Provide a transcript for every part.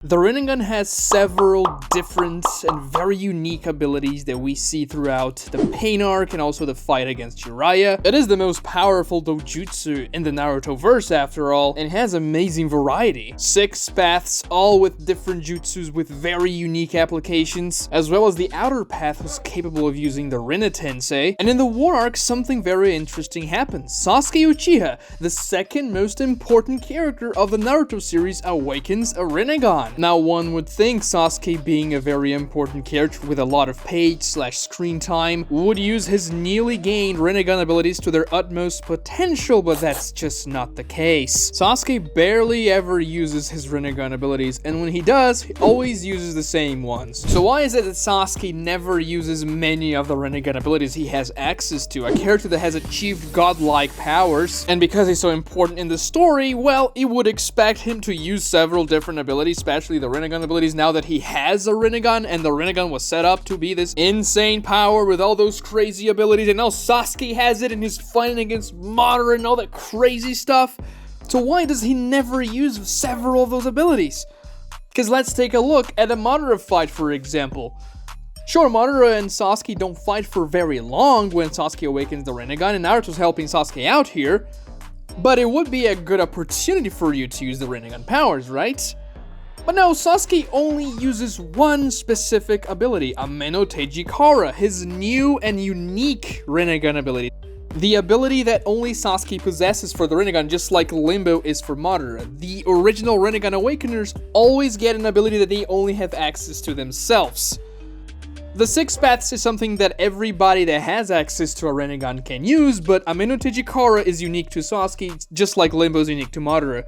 The Rinnegan has several different and very unique abilities that we see throughout the Pain arc and also the fight against Jiraiya. It is the most powerful dojutsu in the Naruto verse after all, and has amazing variety. 6 paths, all with different jutsus with very unique applications, as well as the outer path who's capable of using the Rinnegan Tensei. And in the War arc, something very interesting happens. Sasuke Uchiha, the second most important character of the Naruto series, awakens a Rinnegan. Now, one would think Sasuke, being a very important character with a lot of page/screen time, would use his newly gained Rinnegan abilities to their utmost potential, but that's just not the case. Sasuke barely ever uses his Rinnegan abilities, and when he does, he always uses the same ones. So why is it that Sasuke never uses many of the Rinnegan abilities he has access to? A character that has achieved godlike powers, and because he's so important in the story, well, you would expect him to use several different abilities, especially the Rinnegan abilities, now that he has a Rinnegan, and the Rinnegan was set up to be this insane power with all those crazy abilities, and now Sasuke has it and he's fighting against Madara and all that crazy stuff. So why does he never use several of those abilities? Because let's take a look at a Madara fight, for example. Sure, Madara and Sasuke don't fight for very long when Sasuke awakens the Rinnegan, and Naruto's helping Sasuke out here, but it would be a good opportunity for you to use the Rinnegan powers, right? But no, Sasuke only uses one specific ability, Amenotejikara, his new and unique Rinnegan ability. The ability that only Sasuke possesses for the Rinnegan, just like Limbo is for Madara. The original Rinnegan Awakeners always get an ability that they only have access to themselves. The 6 paths is something that everybody that has access to a Rinnegan can use, but Amenotejikara is unique to Sasuke, just like Limbo is unique to Madara.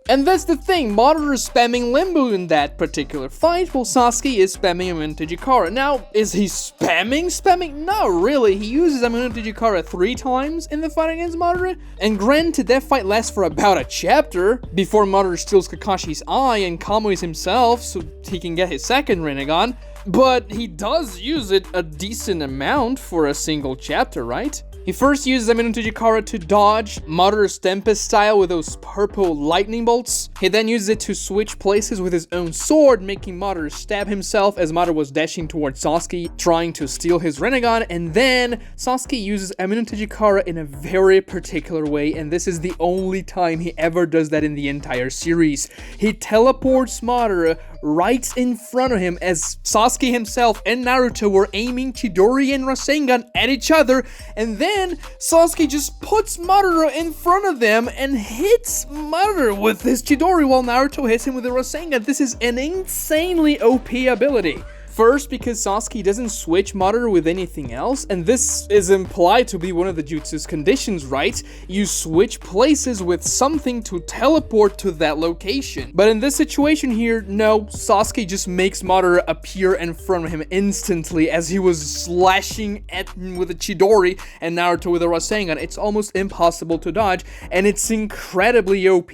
And that's the thing, Madara is spamming Limbo in that particular fight, while Sasuke is spamming Amenotejikara. Now, is he spamming? No, really, he uses Amenotejikara 3 times in the fight against Madara, and granted, that fight lasts for about a chapter, before Madara steals Kakashi's eye and Kamui's himself, so he can get his second Rinnegan, but he does use it a decent amount for a single chapter, right? He first uses Amenotejikara to dodge Madara's Tempest style with those purple lightning bolts. He then uses it to switch places with his own sword, making Madara stab himself as Madara was dashing towards Sasuke, trying to steal his Rinnegan. And then Sasuke uses Amenotejikara in a very particular way, and this is the only time he ever does that in the entire series. He teleports Madara right in front of him as Sasuke himself and Naruto were aiming Chidori and Rasengan at each other, and then Sasuke just puts Madara in front of them and hits Madara with his Chidori while Naruto hits him with the Rasengan. This is an insanely OP ability. First, because Sasuke doesn't switch Madara with anything else, and this is implied to be one of the jutsu's conditions, right? You switch places with something to teleport to that location. But in this situation here, no, Sasuke just makes Madara appear in front of him instantly as he was slashing at him with a Chidori and Naruto with a Rasengan. It's almost impossible to dodge, and it's incredibly OP.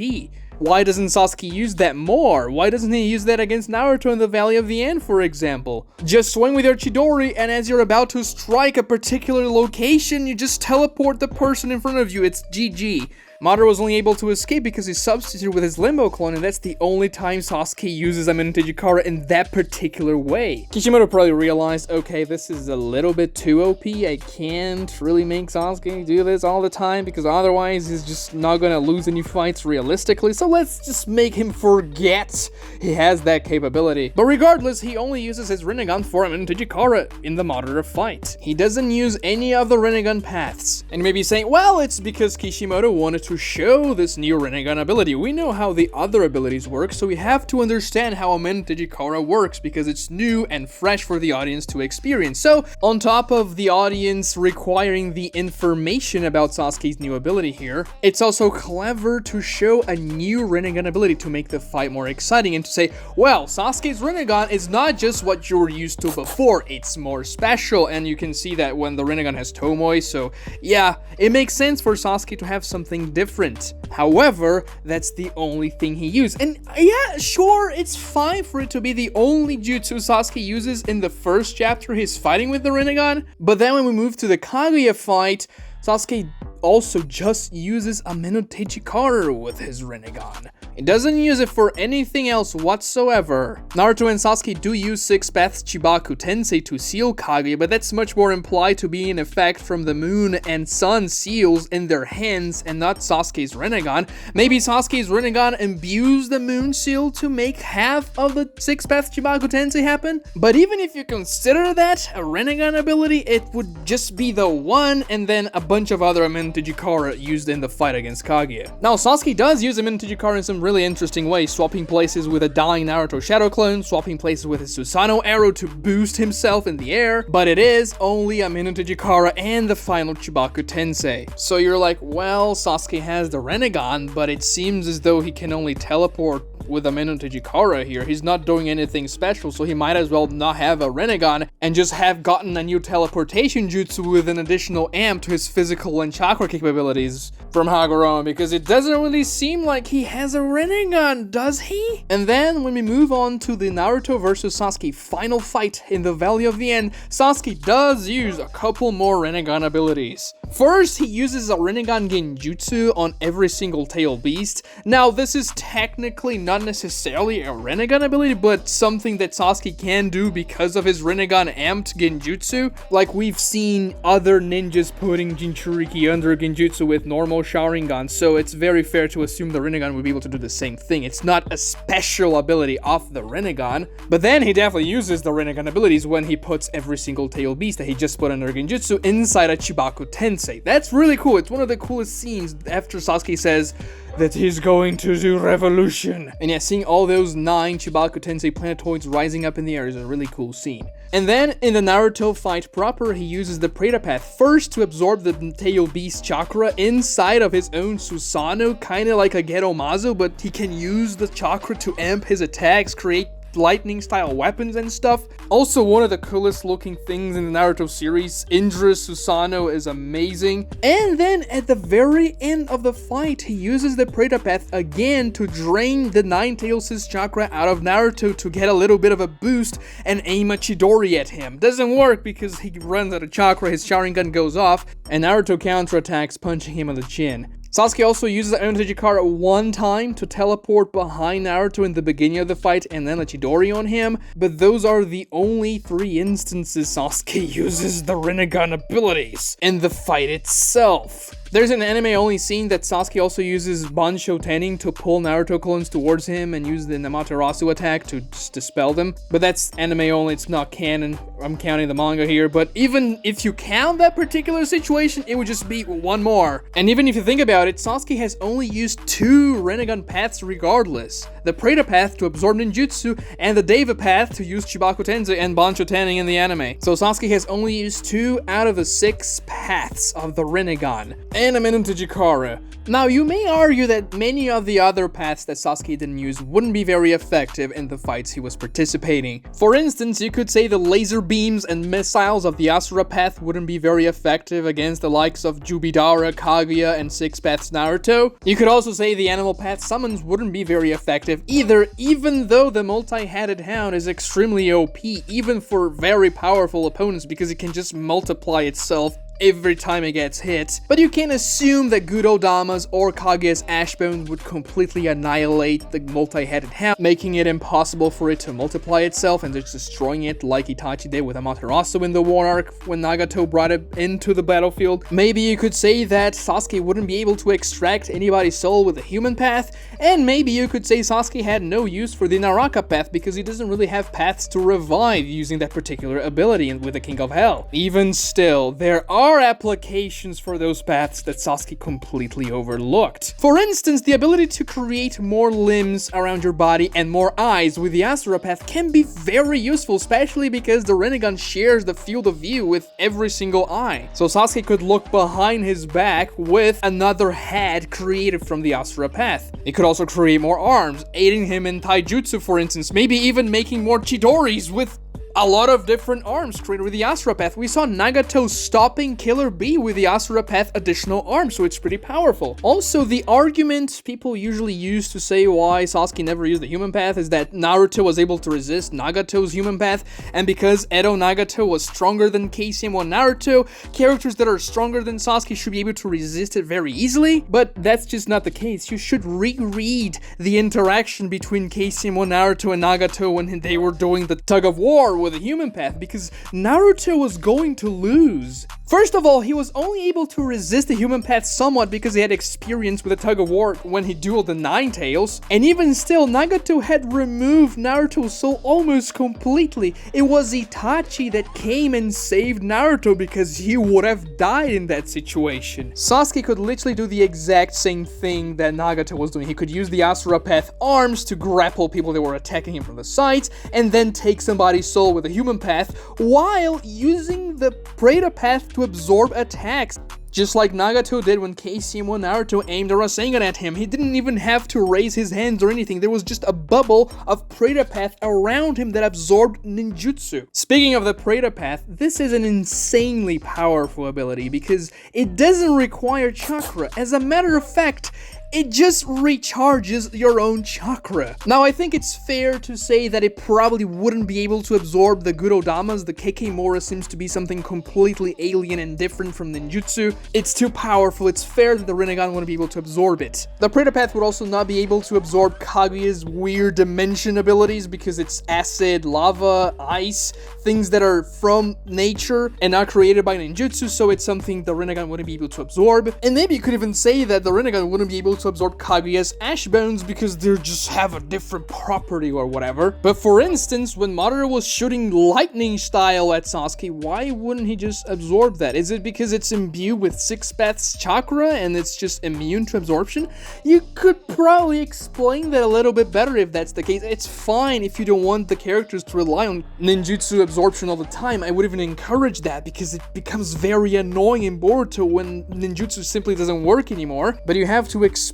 Why doesn't Sasuke use that more? Why doesn't he use that against Naruto in the Valley of the End, for example? Just swing with your Chidori, and as you're about to strike a particular location, you just teleport the person in front of you. It's GG. Madara was only able to escape because he substituted with his Limbo clone, and that's the only time Sasuke uses Amenotejikara in that particular way. Kishimoto probably realized, okay, this is a little bit too OP, I can't really make Sasuke do this all the time, because otherwise he's just not gonna lose any fights realistically, so let's just make him forget he has that capability. But regardless, he only uses his Rinnegan for Amenotejikara in the Madara fight. He doesn't use any of the Rinnegan paths. And you may be saying, well, it's because Kishimoto wanted to show this new Rinnegan ability. We know how the other abilities work, so we have to understand how Amenotejikara works because it's new and fresh for the audience to experience. So, on top of the audience requiring the information about Sasuke's new ability here, it's also clever to show a new Rinnegan ability to make the fight more exciting and to say, well, Sasuke's Rinnegan is not just what you were used to before, it's more special, and you can see that when the Rinnegan has Tomoe, so yeah, it makes sense for Sasuke to have something different. However, that's the only thing he used. And yeah, sure, it's fine for it to be the only jutsu Sasuke uses in the first chapter he's fighting with the Rinnegan, but then when we move to the Kaguya fight, Sasuke also just uses Amenotejikara with his Rinnegan. He doesn't use it for anything else whatsoever. Naruto and Sasuke do use 6 Paths Chibaku Tensei to seal Kaguya, but that's much more implied to be an effect from the moon and sun seals in their hands and not Sasuke's Rinnegan. Maybe Sasuke's Rinnegan imbues the moon seal to make half of the 6 Paths Chibaku Tensei happen? But even if you consider that a Rinnegan ability, it would just be the one and then a bunch of other Amenotejikara used in the fight against Kaguya. Now, Sasuke does use Amenotejikara in some really interesting ways, swapping places with a dying Naruto shadow clone, swapping places with his Susanoo arrow to boost himself in the air, but it is only Amenotejikara and the final Chibaku Tensei. So you're like, well, Sasuke has the Rinnegan, but it seems as though he can only teleport with Amenotejikara here. He's not doing anything special, so he might as well not have a Rinnegan and just have gotten a new teleportation jutsu with an additional amp to his physical and chakra capabilities from Hagoromo, because it doesn't really seem like he has a Rinnegan, does he? And then when we move on to the Naruto versus Sasuke final fight in the Valley of the End, Sasuke does use a couple more Rinnegan abilities. First, he uses a Rinnegan Genjutsu on every single tail beast. Now, this is technically not necessarily a Rinnegan ability, but something that Sasuke can do because of his Rinnegan amped Genjutsu. Like we've seen other ninjas putting Jinchuriki under Genjutsu with normal Sharingan, so it's very fair to assume the Rinnegan would be able to do the same thing. It's not a special ability of the Rinnegan, but then he definitely uses the Rinnegan abilities when he puts every single tail beast that he just put under Genjutsu inside a Chibaku Tensei. That's really cool. It's one of the coolest scenes after Sasuke says that he's going to do revolution. And yeah, seeing all those 9 Chibaku Tensei planetoids rising up in the air is a really cool scene. And then in the Naruto fight proper, he uses the Preta Path first to absorb the tail beast chakra inside of his own Susanoo, kind of like a Geromazu, but he can use the chakra to amp his attacks, create lightning style weapons and stuff. Also, one of the coolest looking things in the Naruto series, Indra's Susanoo is amazing. And then at the very end of the fight, he uses the Preta Path again to drain the Nine Tails' chakra out of Naruto to get a little bit of a boost and aim a Chidori at him. Doesn't work because he runs out of chakra, his Sharingan goes off, and Naruto counterattacks, punching him on the chin. Sasuke also uses Amenotejikara one time to teleport behind Naruto in the beginning of the fight and then a Chidori on him, but those are the only 3 instances Sasuke uses the Rinnegan abilities in the fight itself. There's an anime-only scene that Sasuke also uses Bansho Tennin to pull Naruto clones towards him and use the Amaterasu attack to just dispel them. But that's anime-only, it's not canon. I'm counting the manga here. But even if you count that particular situation, it would just be one more. And even if you think about it, Sasuke has only used 2 Rinnegan paths regardless. The Preta Path to absorb ninjutsu, and the Deva Path to use Chibaku Tensei and Bansho Tennin in the anime. So Sasuke has only used 2 out of the 6 paths of the Rinnegan. And Amenotejikara. Now, you may argue that many of the other paths that Sasuke didn't use wouldn't be very effective in the fights he was participating. For instance, you could say the laser beams and missiles of the Asura path wouldn't be very effective against the likes of Jubidara, Kaguya, and 6 Paths Naruto. You could also say the animal path summons wouldn't be very effective either, even though the multi-headed hound is extremely OP, even for very powerful opponents, because it can just multiply itself every time it gets hit. But you can assume that Gudodama's or Kaguya's Ashbone would completely annihilate the multi-headed hound, making it impossible for it to multiply itself and just destroying it like Itachi did with Amaterasu in the War Arc when Nagato brought it into the battlefield. Maybe you could say that Sasuke wouldn't be able to extract anybody's soul with a human path, and maybe you could say Sasuke had no use for the Naraka path because he doesn't really have paths to revive using that particular ability with the King of Hell. Even still, there are applications for those paths that Sasuke completely overlooked. For instance, the ability to create more limbs around your body and more eyes with the Asura path can be very useful, especially because the Rinnegan shares the field of view with every single eye. So Sasuke could look behind his back with another head created from the Asura path. It could also create more arms, aiding him in taijutsu, for instance, maybe even making more Chidoris with a lot of different arms created with the Asura Path. We saw Nagato stopping Killer Bee with the Asura Path additional arms, so it's pretty powerful. Also, the argument people usually use to say why Sasuke never used the human path is that Naruto was able to resist Nagato's human path, and because Edo Nagato was stronger than KCM1 Naruto, characters that are stronger than Sasuke should be able to resist it very easily, but that's just not the case. You should reread the interaction between KCM1 Naruto and Nagato when they were doing the tug of war with the human path, because Naruto was going to lose. First of all, he was only able to resist the human path somewhat because he had experience with the tug of war when he dueled the Nine Tails, and even still, Nagato had removed Naruto's soul almost completely. It was Itachi that came and saved Naruto because he would have died in that situation. Sasuke could literally do the exact same thing that Nagato was doing. He could use the Asura Path arms to grapple people that were attacking him from the sides, and then take somebody's soul with the human path, while using the Preta Path to absorb attacks. Just like Nagato did when KCM1 Naruto aimed a Rasengan at him. He didn't even have to raise his hands or anything. There was just a bubble of Preta Path around him that absorbed ninjutsu. Speaking of the Preta Path, this is an insanely powerful ability because it doesn't require chakra. As a matter of fact, it just recharges your own chakra. Now, I think it's fair to say that it probably wouldn't be able to absorb the Gurodamas. The Kekemora seems to be something completely alien and different from ninjutsu. It's too powerful. It's fair that the Rinnegan wouldn't be able to absorb it. The Preta Path would also not be able to absorb Kaguya's weird dimension abilities because it's acid, lava, ice, things that are from nature and not created by ninjutsu, so it's something the Rinnegan wouldn't be able to absorb. And maybe you could even say that the Rinnegan wouldn't be able to absorb Kaguya's ash bones because they just have a different property or whatever. But for instance, when Madara was shooting lightning style at Sasuke, why wouldn't he just absorb that? Is it because it's imbued with Six Paths chakra and it's just immune to absorption? You could probably explain that a little bit better if that's the case. It's fine if you don't want the characters to rely on ninjutsu absorption all the time. I would even encourage that because it becomes very annoying in Boruto when ninjutsu simply doesn't work anymore. But you have to explain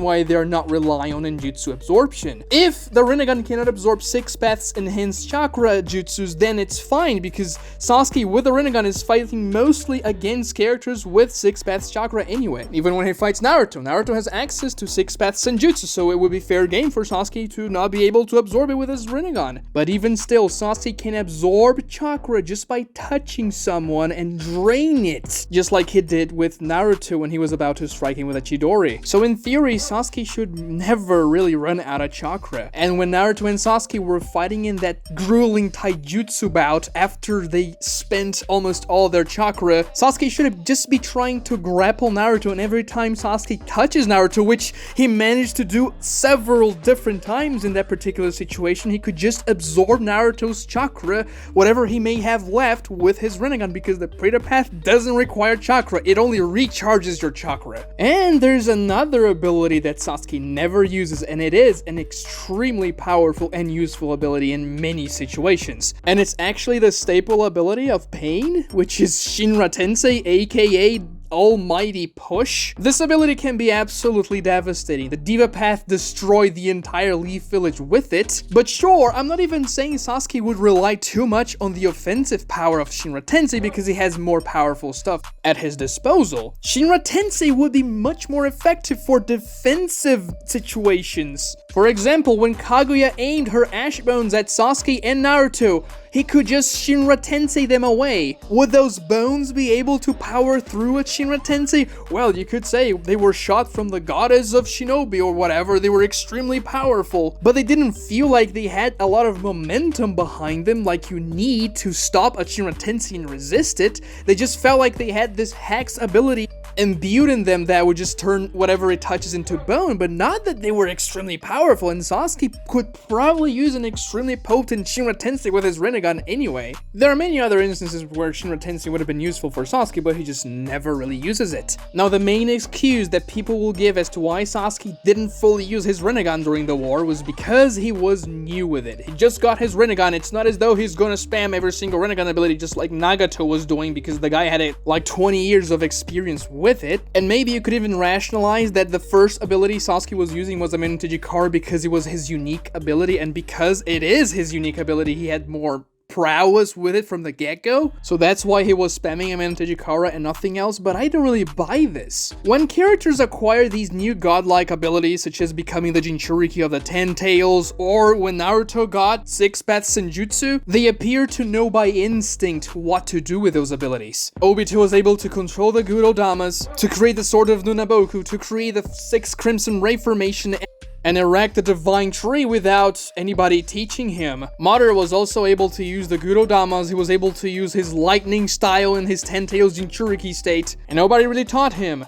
why they're not relying on ninjutsu absorption. If the Rinnegan cannot absorb Six Paths enhanced chakra jutsus, then it's fine because Sasuke with the Rinnegan is fighting mostly against characters with Six Paths chakra anyway. Even when he fights Naruto, Naruto has access to Six Paths senjutsu, so it would be fair game for Sasuke to not be able to absorb it with his Rinnegan. But even still, Sasuke can absorb chakra just by touching someone and drain it, just like he did with Naruto when he was about to strike him with a Chidori. So in theory, Sasuke should never really run out of chakra. And when Naruto and Sasuke were fighting in that grueling taijutsu bout after they spent almost all their chakra, Sasuke should have just be trying to grapple Naruto, and every time Sasuke touches Naruto, which he managed to do several different times in that particular situation, he could just absorb Naruto's chakra, whatever he may have left, with his Rinnegan, because the Preta Path doesn't require chakra, it only recharges your chakra. And there's another ability that Sasuke never uses, and it is an extremely powerful and useful ability in many situations. And it's actually the staple ability of Pain, which is Shinra Tensei, aka Almighty Push. This ability can be absolutely devastating. The Diva Path destroyed the entire Leaf Village with it. But sure, I'm not even saying Sasuke would rely too much on the offensive power of Shinra Tensei because he has more powerful stuff at his disposal. Shinra Tensei would be much more effective for defensive situations. For example, when Kaguya aimed her ash bones at Sasuke and Naruto, he could just Shinra Tensei them away. Would those bones be able to power through a Shinra Tensei? Well, you could say they were shot from the goddess of Shinobi or whatever. They were extremely powerful, but they didn't feel like they had a lot of momentum behind them like you need to stop a Shinra Tensei and resist it. They just felt like they had this Hex ability imbued in them that would just turn whatever it touches into bone, but not that they were extremely powerful, and Sasuke could probably use an extremely potent Shinra Tensei with his Rinnegan anyway. There are many other instances where Shinra Tensei would have been useful for Sasuke, but he just never really uses it. Now, the main excuse that people will give as to why Sasuke didn't fully use his Rinnegan during the war was because he was new with it. He just got his Rinnegan. It's not as though he's gonna spam every single Rinnegan ability just like Nagato was doing because the guy had like 20 years of experience with it. And maybe you could even rationalize that the first ability Sasuke was using was Amenotejikara because it was his unique ability, and because it is his unique ability, he had more prowess with it from the get-go. So that's why he was spamming Amenotejikara and nothing else, but I don't really buy this. When characters acquire these new godlike abilities, such as becoming the Jinchuriki of the 10 Tails, or when Naruto got 6 Paths Senjutsu, they appear to know by instinct what to do with those abilities. Obito was able to control the Gurodamas, to create the Sword of Nunaboku, to create the 6 Crimson Ray formation, and erect the Divine Tree without anybody teaching him. Madara was also able to use the Gurodamas, he was able to use his lightning style in his 10 Tails Jinchuriki state, and nobody really taught him.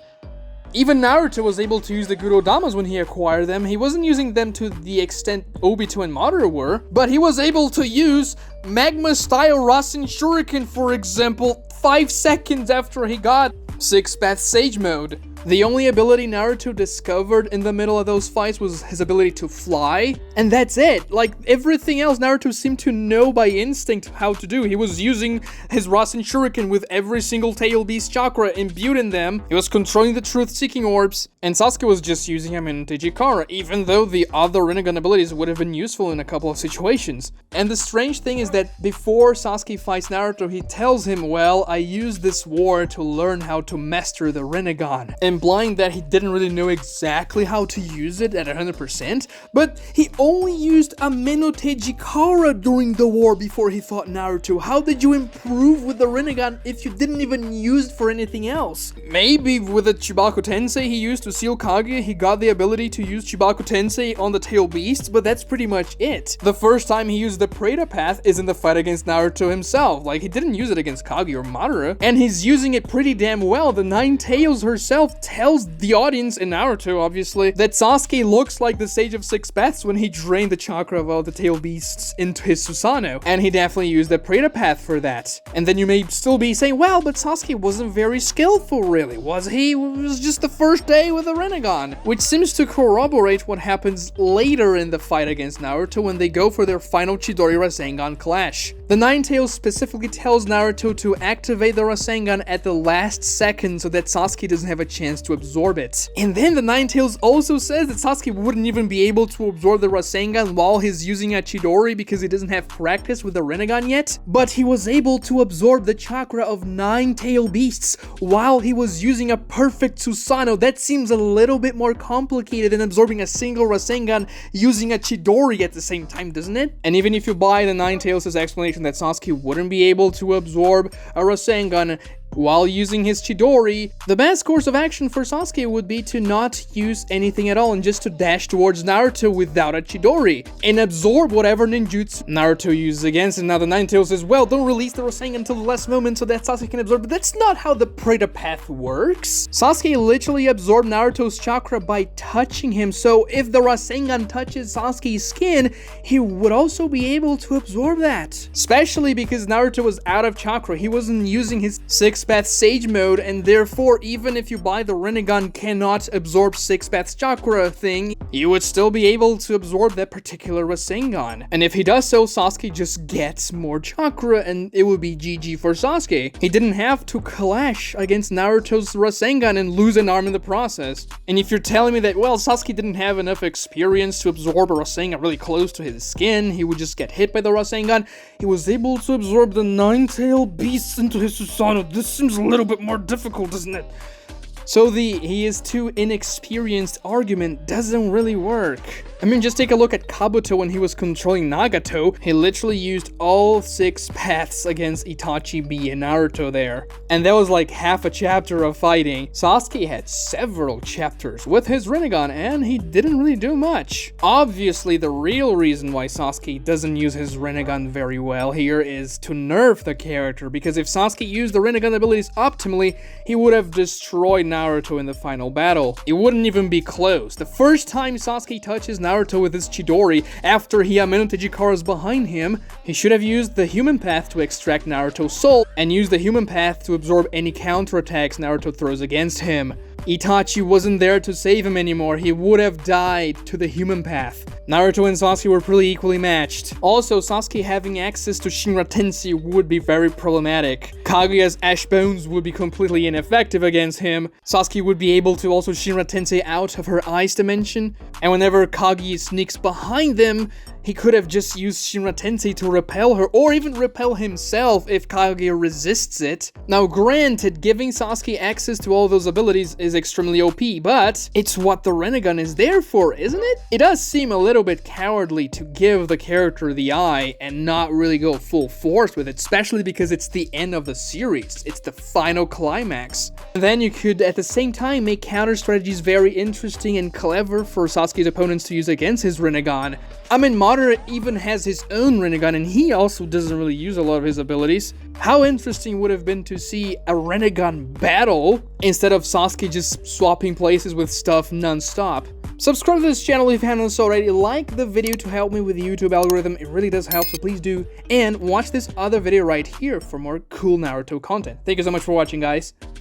Even Naruto was able to use the Gurodamas when he acquired them. He wasn't using them to the extent Obito and Madara were, but he was able to use Magma-style Rasen Shuriken, for example, 5 seconds after he got 6 Path Sage Mode. The only ability Naruto discovered in the middle of those fights was his ability to fly, and that's it. Like, everything else Naruto seemed to know by instinct how to do. He was using his Rasen Shuriken with every single Tail Beast chakra imbued in them. He was controlling the Truth-Seeking Orbs, and Sasuke was just using Amenotejikara, even though the other Rinnegan abilities would have been useful in a couple of situations. And the strange thing is that before Sasuke fights Naruto, he tells him, well, I used this war to learn how to master the Rinnegan, implying that he didn't really know exactly how to use it at 100%, but he only used Amenotejikara during the war before he fought Naruto. How did you improve with the Rinnegan if you didn't even use it for anything else? Maybe with the Chibaku Tensei he used to seal Kaguya, he got the ability to use Chibaku Tensei on the Tail Beasts, but that's pretty much it. The first time he used the Preta Path is in the fight against Naruto himself. Like, he didn't use it against Kaguya or Madara, and he's using it pretty damn well. The Nine Tails herself tells the audience, in Naruto obviously, that Sasuke looks like the Sage of Six Paths when he drained the chakra of all the Tail Beasts into his Susanoo, and he definitely used the Preta Path for that. And then you may still be saying, well, but Sasuke wasn't very skillful really, was he? It was just the first day with the Rinnegan, which seems to corroborate what happens later in the fight against Naruto when they go for their final Chidori Rasengan clash. The Nine Tails specifically tells Naruto to activate the Rasengan at the last second so that Sasuke doesn't have a chance to absorb it. And then the Nine Tails also says that Sasuke wouldn't even be able to absorb the Rasengan while he's using a Chidori because he doesn't have practice with the Rinnegan yet, but he was able to absorb the chakra of 9 Tail Beasts while he was using a perfect Susanoo. That seems a little bit more complicated than absorbing a single Rasengan using a Chidori at the same time, doesn't it? And even if you buy the Nine Tails' explanation that Sasuke wouldn't be able to absorb a Rasengan while using his Chidori, the best course of action for Sasuke would be to not use anything at all and just to dash towards Naruto without a Chidori and absorb whatever ninjutsu Naruto uses against him. Now the Nine Tails says, well, don't release the Rasengan until the last moment so that Sasuke can absorb, but that's not how the Preta Path works. Sasuke literally absorbed Naruto's chakra by touching him, so if the Rasengan touches Sasuke's skin, he would also be able to absorb that. Especially because Naruto was out of chakra, he wasn't using his 6 Path Sage Mode, and therefore even if you buy the Rinnegan cannot absorb 6 Paths chakra thing, you would still be able to absorb that particular Rasengan. And if he does so, Sasuke just gets more chakra and it would be GG for Sasuke. He didn't have to clash against Naruto's Rasengan and lose an arm in the process. And if you're telling me that, well, Sasuke didn't have enough experience to absorb a Rasengan really close to his skin, he would just get hit by the Rasengan, he was able to absorb the 9 Tail Beasts into his Susanoo. This seems a little bit more difficult, doesn't it? So the he is too inexperienced argument doesn't really work. I mean, just take a look at Kabuto when he was controlling Nagato. He literally used all 6 paths against Itachi, B, and Naruto there. And that was like half a chapter of fighting. Sasuke had several chapters with his Rinnegan, and he didn't really do much. Obviously, the real reason why Sasuke doesn't use his Rinnegan very well here is to nerf the character, because if Sasuke used the Rinnegan abilities optimally, he would have destroyed Naruto in the final battle. It wouldn't even be close. The first time Sasuke touches Naruto with his Chidori after he Amenotejikara's behind him, he should have used the human path to extract Naruto's soul and use the human path to absorb any counterattacks Naruto throws against him. Itachi wasn't there to save him anymore, he would have died to the human path. Naruto and Sasuke were pretty equally matched. Also, Sasuke having access to Shinra Tensei would be very problematic. Kaguya's Ash Bones would be completely ineffective against him. Sasuke would be able to also Shinra Tensei out of her Ice dimension, and whenever Kaguya sneaks behind them, He could have just used Shinra Tensei to repel her, or even repel himself if Kaguya resists it. Now granted, giving Sasuke access to all those abilities is extremely OP, but it's what the Rinnegan is there for, isn't it? It does seem a little bit cowardly to give the character the eye and not really go full force with it, especially because it's the end of the series. It's the final climax. And then you could at the same time make counter strategies very interesting and clever for Sasuke's opponents to use against his Rinnegan. I mean, Madara even has his own Rinnegan and he also doesn't really use a lot of his abilities. How interesting would have been to see a Rinnegan battle instead of Sasuke just swapping places with stuff non-stop. Subscribe to this channel if you haven't already, like the video to help me with the YouTube algorithm, it really does help, so please do, and watch this other video right here for more cool Naruto content. Thank you so much for watching, guys.